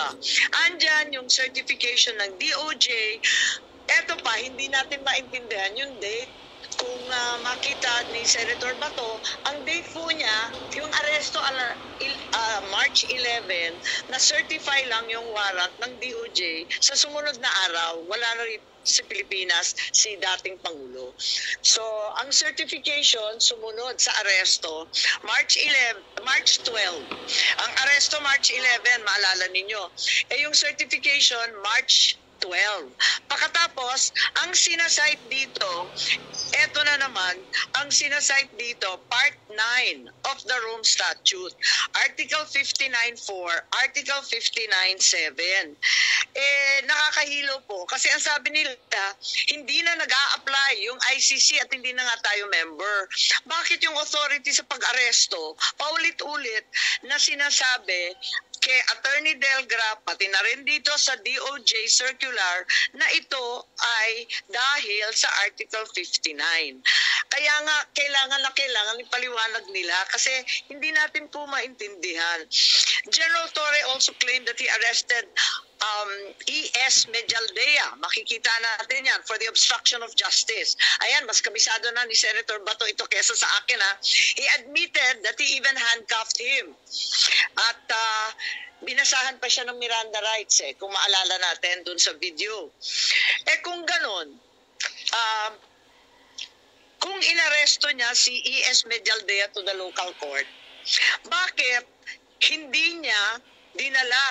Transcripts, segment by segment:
pa. Andyan yung certification ng DOJ. Eto pa, hindi natin maintindihan yung date. Kung makita ni Senator Bato, ang date po niya, yung aresto March 11, na-certify lang yung warrant ng DOJ sa sumunod na araw. Wala na rin sa Pilipinas si dating Pangulo. So, ang certification sumunod sa aresto March 12. Ang aresto March 11, maalala ninyo. Yung certification March 12. Pagkatapos, ang sinasite dito, eto na naman, ang sinasite dito, Part 9 of the Rome Statute, Article 59.4, Article 59.7. Nakakahilo po, kasi ang sabi nila, hindi na nag-a-apply yung ICC at hindi na nga tayo member. Bakit yung authority sa pag-aresto, paulit-ulit na sinasabi kay Attorney Delgra, pati na rin dito sa DOJ circular, na ito ay dahil sa Article 59. Kaya nga, kailangan ipaliwanag nila kasi hindi natin po maintindihan. General Torre also claimed that he arrested E.S. Medialdea. Makikita natin yan for the obstruction of justice. Ayan, mas kabisado na ni Senator Bato ito kesa sa akin. He admitted that he even handcuffed him. At binasahan pa siya ng Miranda rights kung maalala natin dun sa video. Kung ganon, kung inaresto niya si E.S. Medialdea to the local court, bakit hindi niya dinala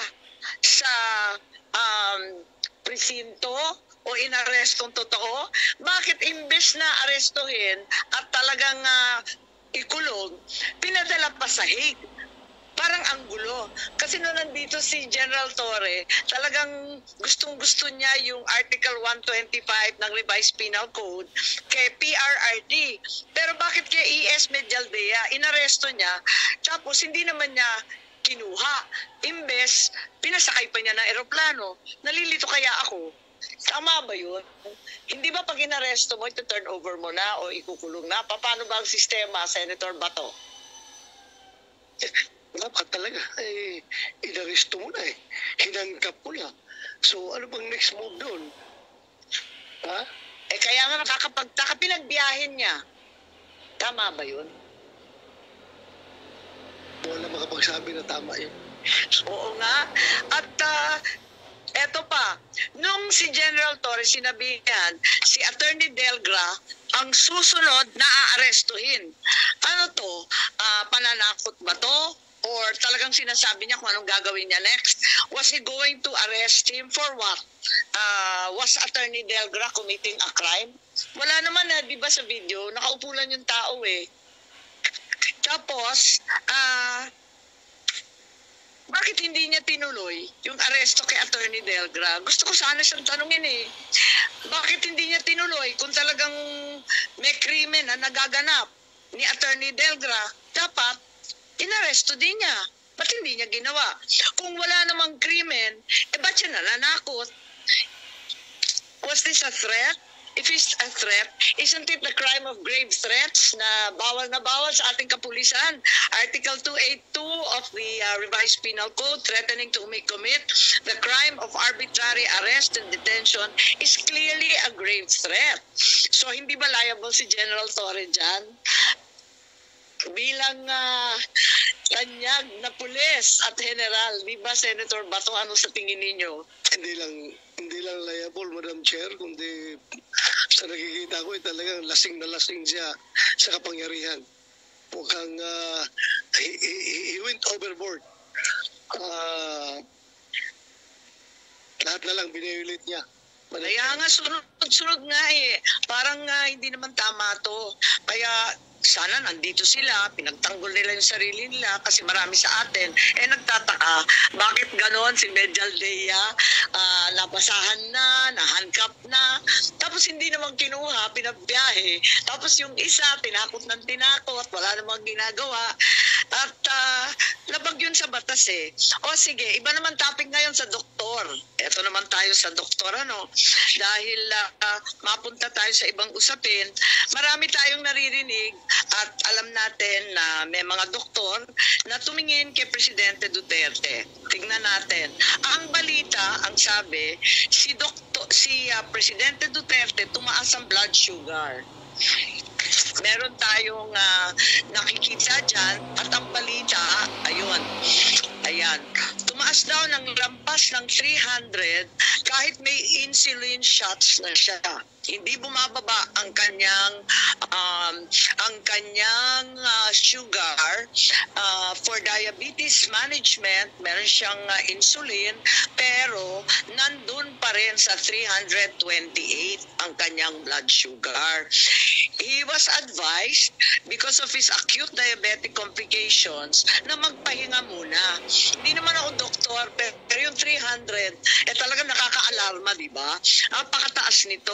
sa presinto o inarestong totoo? Bakit imbes na arestuhin at talagang ikulong, pinadala pa sa Hague? Parang ang gulo. Kasi nung nandito si General Torre, talagang gustong-gusto niya yung Article 125 ng Revised Penal Code kay PRRD. Pero bakit kay E.S. Medialdea, inaresto niya, tapos hindi naman niya kinuha. Imbes, pinasakay pa niya ng eroplano. Nalilito kaya ako. Tama ba yun? Hindi ba pag inaresto mo, ito turn over mo na o ikukulong na? Paano ba ang sistema, Senator Bato? Dapat talaga, inaresto mo na hinangkap mo na. So, ano bang next move doon? Ha? Kaya nga nakakapagtaka, pinagbiyahin niya. Tama ba yun? Wala makapagsabi na tama yun. Oo nga. At eto pa, nung si General Torres sinabihan, si Attorney Delgra ang susunod na aarestuhin. Ano to? Pananakot ba to? Or talagang sinasabi niya kung anong gagawin niya next? Was he going to arrest him for what? Was Attorney Delgra committing a crime? Wala naman di ba sa video? Nakaupo lang yung tao Tapos, bakit hindi niya tinuloy yung aresto kay Attorney Delgra? Gusto ko sana siyang tanungin Bakit hindi niya tinuloy kung talagang may krimen na nagaganap ni Attorney Delgra? Dapat, inaresto din niya. Ba't hindi niya ginawa? Kung wala namang krimen, ba't siya nananakot? Was this a threat? If it's a threat, isn't it the crime of grave threats na bawal sa ating kapulisan? Article 282 of the Revised Penal Code, threatening to commit the crime of arbitrary arrest and detention is clearly a grave threat. So hindi ba liable si General Torre dyan? Bilang tanyag na pulis at general, di ba Senator Bato, ano sa tingin ninyo? Hindi lang liable, Madam Chair, kundi sa nakikita ko talagang lasing na lasing siya sa kapangyarihan. Mukhang he went overboard. Lahat na lang binayulit niya. Kaya nga sunod-sunod nga Parang hindi naman tama to. Kaya sana nandito sila, pinagtanggol nila yung sarili nila kasi marami sa atin. Nagtataka, bakit ganon si Medialdea, nabasahan na, na-handcuff na, tapos hindi naman kinuha, pinagbiyahe. Tapos yung isa, tinakot ng tinakot, wala namang ginagawa. At labag yun sa batas eh. O sige, iba naman topic ngayon sa doktor. Ito naman tayo sa doktor, ano? Dahil mapunta tayo sa ibang usapin, marami tayong naririnig at alam natin na may mga doktor na tumingin kay Presidente Duterte. Tignan natin. Ang balita, ang sabi, si Presidente Duterte tumaas ang blood sugar. Meron tayong nakikita dyan at ang balita, ayan, tumaas daw ng lampas ng 300 kahit may insulin shots na siya. Hindi bumababa ang kanyang sugar for diabetes management. Meron siyang insulin pero nandun pa rin sa 328 ang kanyang blood sugar. He was advised because of his acute diabetic complications na magpahinga muna. Hindi naman ako doktor pero yung 300 talaga nakaka-alarma, di ba? Napakataas nito.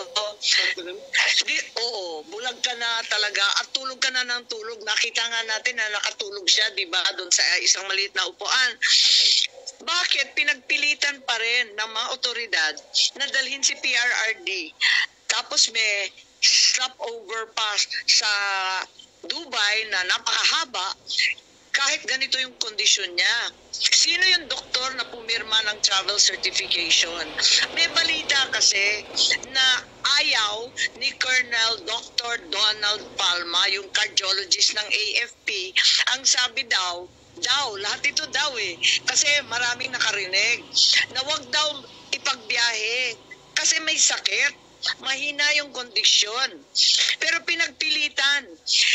Oo, bulag ka na talaga at tulog ka na ng tulog. Nakita nga natin na nakatulog siya, di ba, doon sa isang maliit na upuan. Bakit pinagpilitan pa rin ng mga otoridad na dalhin si PRRD? Tapos may stopover pa sa Dubai na napakahaba. Kahit ganito yung kondisyon niya. Sino yung doktor na pumirma ng travel certification? May balita kasi na ayaw ni Colonel Dr. Donald Palma, yung cardiologist ng AFP, ang sabi daw, lahat ito daw kasi maraming nakarinig, na wag daw ipagbiyahe kasi may sakit. Mahina yung kondisyon. Pero pinagpilitan.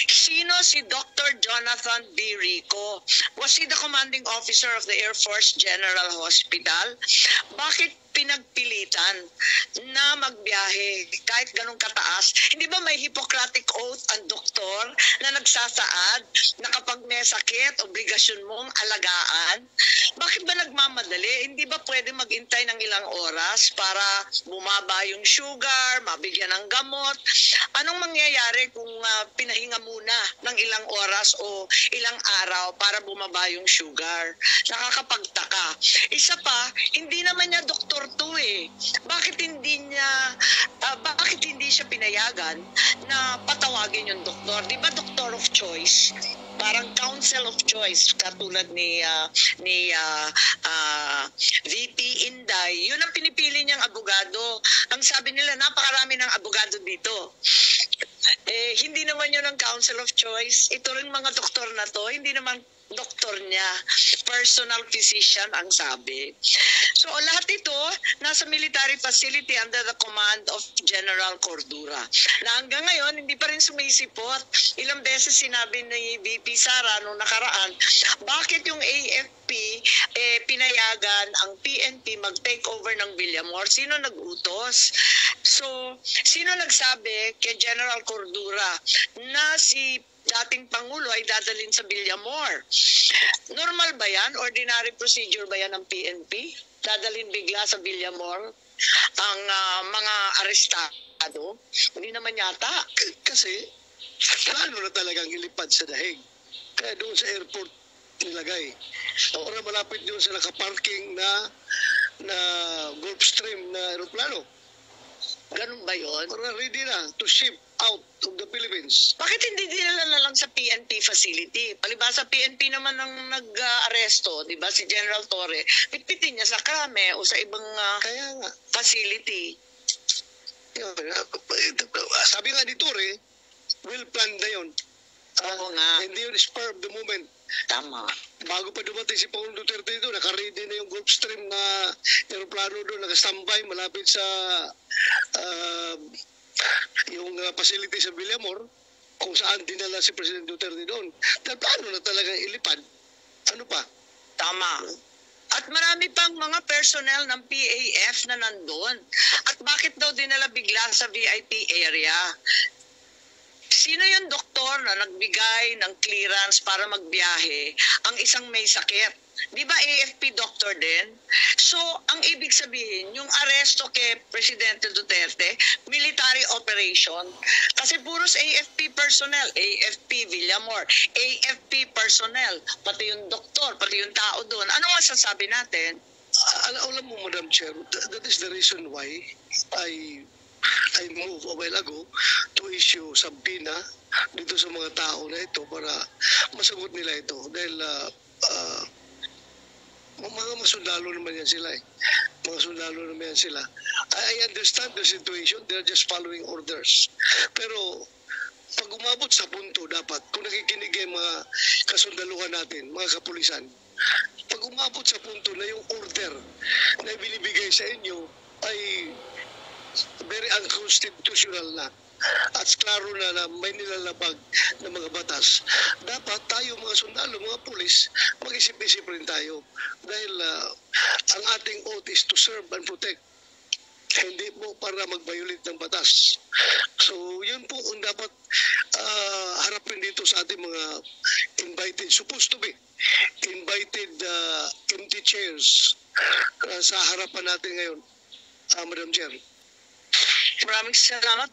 Sino si Dr. Jonathan B. Rico? Was he the commanding officer of the Air Force General Hospital? Bakit pinagpilitan na magbiyahe kahit ganun kataas? Hindi ba may Hippocratic Oath ang doktor na nagsasaad na kapag may sakit, obligasyon mong alagaan? Bakit ba nagmamadali? Hindi ba pwede maghintay ng ilang oras para bumaba yung sugar, mabigyan ng gamot? Anong mangyayari kung pinahinga muna ng ilang oras o ilang araw para bumaba yung sugar? Nakakapagtaka. Isa pa, hindi naman niya doktor to Bakit hindi siya pinayagan na patawagin yung doktor? Di ba doctor of choice? Parang counsel of choice katulad ni VP Inday. Yun ang pinipili niyang abogado. Ang sabi nila, napakarami ng abogado dito. Hindi naman yun ang counsel of choice. Ito rin mga doktor na to, hindi naman doktor niya, personal physician ang sabi. So lahat ito nasa military facility under the command of General Cordura. Na hanggang ngayon hindi pa rin sumisipot. Ilang beses sinabi ni VP Sara nung nakaraan, bakit yung AFP pinayagan ang PNP mag-take over ng Villamor? Sino nag-utos? So, sino nagsabi kay General Cordura na si dating Pangulo ay dadalhin sa Villamor? Normal ba yan? Ordinary procedure ba yan ng PNP? Dadalhin bigla sa Villamor ang mga arestado? Hindi naman yata. Kasi, plano na talagang ilipad sa dahig. Kaya doon sa airport nilagay. Para malapit doon sa nakaparking na Gulfstream na aeroplano. Ganun ba yun? Para ready na to ship out of the Philippines. Bakit hindi dinala na lang sa PNP facility? Palibhasa PNP naman ang nag-aresto, di ba? Si General Torre. Pitpitin niya sa Krame o sa ibang Kaya nga. facility. Sabi nga ni Torre, well planned na yun. Oo nga. Hindi yun spur of the moment. Tama. Bago pa dumating si Pangulong Duterte dito, naka-ready na yung Gulfstream na aeroplano doon, naka-standby malapit sa yung facility sa Villamor, kung saan dinala si President Duterte doon. Dahil paano na talaga ilipad? Ano pa? Tama. At marami pang mga personnel ng PAF na nandun. At bakit daw dinala bigla sa VIP area? Sino yung doktor na nagbigay ng clearance para magbiyahe ang isang may sakit? di ba AFP doctor din? So, ang ibig sabihin, yung aresto kay Presidente Duterte, military operation, kasi puros AFP personnel, AFP Villamor, AFP personnel, pati yung doktor, pati yung tao doon. Ano masasabi natin? Alam mo, Madam Chair, that is the reason why I moved a while ago to issue subpoena dito sa mga tao na ito para masagot nila ito. Dahil mga masundalo naman yan sila eh. Mga sundalo naman yan sila. I understand the situation, they're just following orders. Pero pag umabot sa punto, dapat, kung nakikinig yung mga kasundaluhan natin, mga kapulisan, pag umabot sa punto na yung order na binibigay sa inyo ay very unconstitutional na at klaro na may nilalabag ng mga batas, dapat tayo mga sundalo, mga pulis, mag-isip-isip rin tayo. Dahil ang ating oath is to serve and protect. Hindi po para mag-violate ng batas. So, yun po ang dapat harapin dito sa ating mga invited, supposed to be invited empty chairs sa harapan natin ngayon, Madam Chair. Maraming salamat.